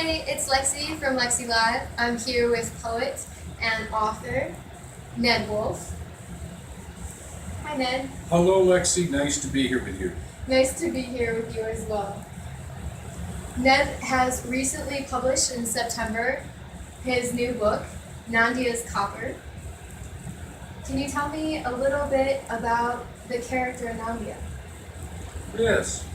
Hey, it's Lexi from Lexi Live. I'm here with poet and author Ned Wolf. Hi, Ned. Hello, Lexi. Nice to be here with you. Nice to be here with you as well. Ned has recently published in September his new book, Nandia's Copper. Can you tell me a little bit about the character Nandia? Yes.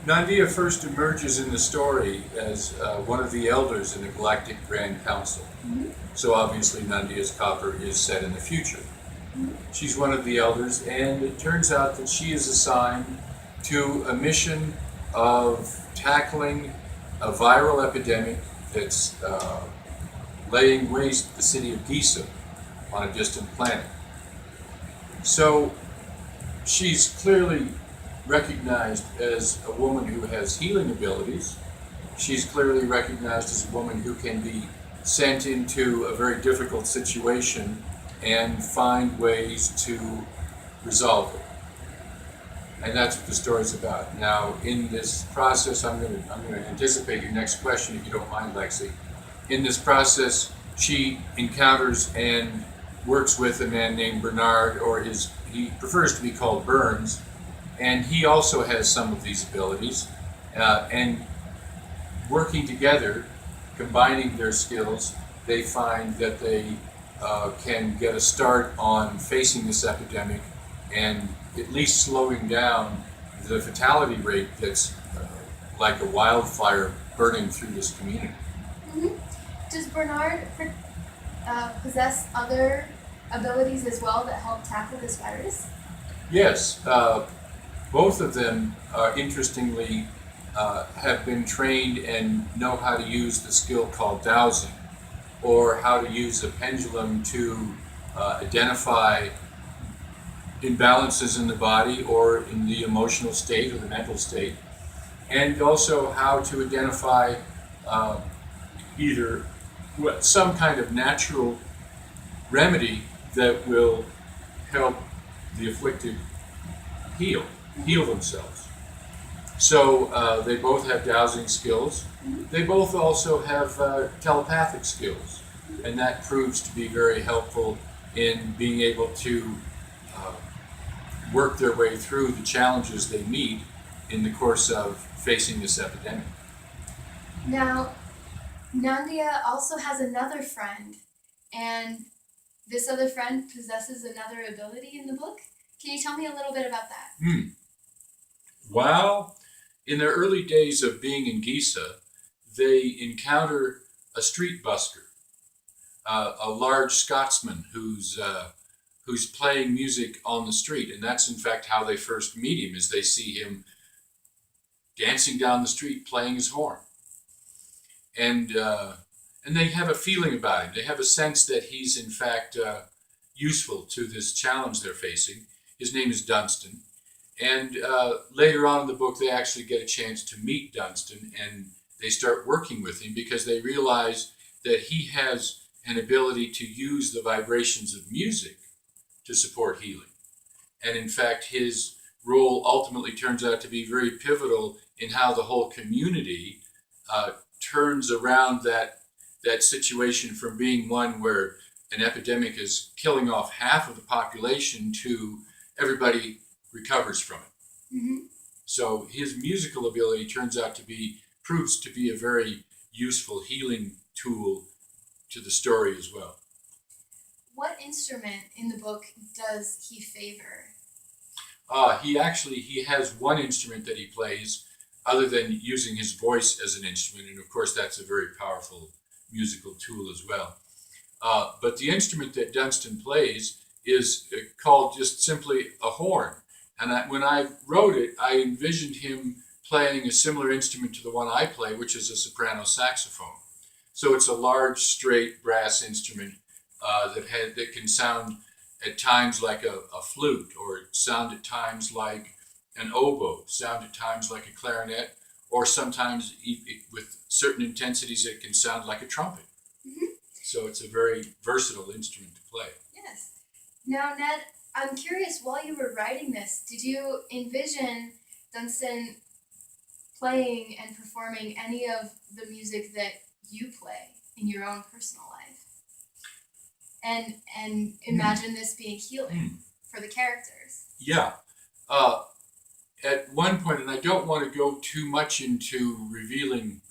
Nandia first emerges in the story as one of the elders in the Galactic Grand Council. So obviously, Nandia's copper is set in the future. She's one of the elders, and it turns out that she is assigned to a mission of tackling a viral epidemic that's laying waste the city of Giza on a distant planet. So she's clearly recognized as a woman who has healing abilities. She's clearly recognized as a woman who can be sent into a very difficult situation and find ways to resolve it. And that's what the story's about. Now, in this process, I'm going to anticipate your next question, if you don't mind, Lexi. In this process, she encounters and works with a man named Bernard, he prefers to be called Burns, and he also has some of these abilities. And working together, combining their skills, they find that they can get a start on facing this epidemic and at least slowing down the fatality rate that's like a wildfire burning through this community. hmm Does Bernard possess other abilities as well that help tackle this virus? Yes, both of them, interestingly, have been trained and know how to use the skill called dowsing, or how to use a pendulum to identify imbalances in the body or in the emotional state or the mental state, and also how to identify uh, either some kind of natural remedy that will help the afflicted heal, heal themselves. So they both have dowsing skills. They both also have telepathic skills, and that proves to be very helpful in being able to uh, work their way through the challenges they meet in the course of facing this epidemic. Now, Nandia also has another friend, and this other friend possesses another ability in the book. Can you tell me a little bit about that? While in their early days of being in Giza, they encounter a street busker, a large Scotsman who's playing music on the street, and that's in fact how they first meet him. Is they see him dancing down the street playing his horn, and and they have a feeling about him. They have a sense that he's in fact useful to this challenge they're facing. His name is Dunstan, and later on in the book, they actually get a chance to meet Dunstan, and they start working with him because they realize that he has an ability to use the vibrations of music to support healing. And in fact, his role ultimately turns out to be very pivotal in how the whole community turns around that situation from being one where an epidemic is killing off half of the population to everybody recovers from it. hmm So his musical ability turns out to be proves to be a very useful healing tool to the story as well. What instrument in the book does he favor? He has one instrument that he plays, other than using his voice as an instrument, and of course that's a very powerful musical tool as well. But the instrument that Dunstan plays is called just simply a horn. And when I wrote it, I envisioned him playing a similar instrument to the one I play, which is a soprano saxophone. So it's a large, straight brass instrument that can sound at times like a flute, or sound at times like an oboe, sound at times like a clarinet, or sometimes with certain intensities it can sound like a trumpet. hmm So it's a very versatile instrument to play. Yes. Now, Ned, I'm curious, while you were writing this, did you envision Dunstan playing and performing any of the music that you play in your own personal life. And imagine this being healing for the characters. Yeah. At one point, and I don't want to go too much into revealing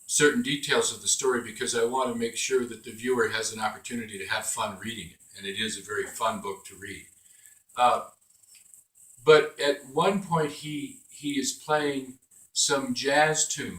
certain details of the story because I want to make sure that the viewer has an opportunity to have fun reading it, and it is a very fun book to read. But at one point, he is playing some jazz tune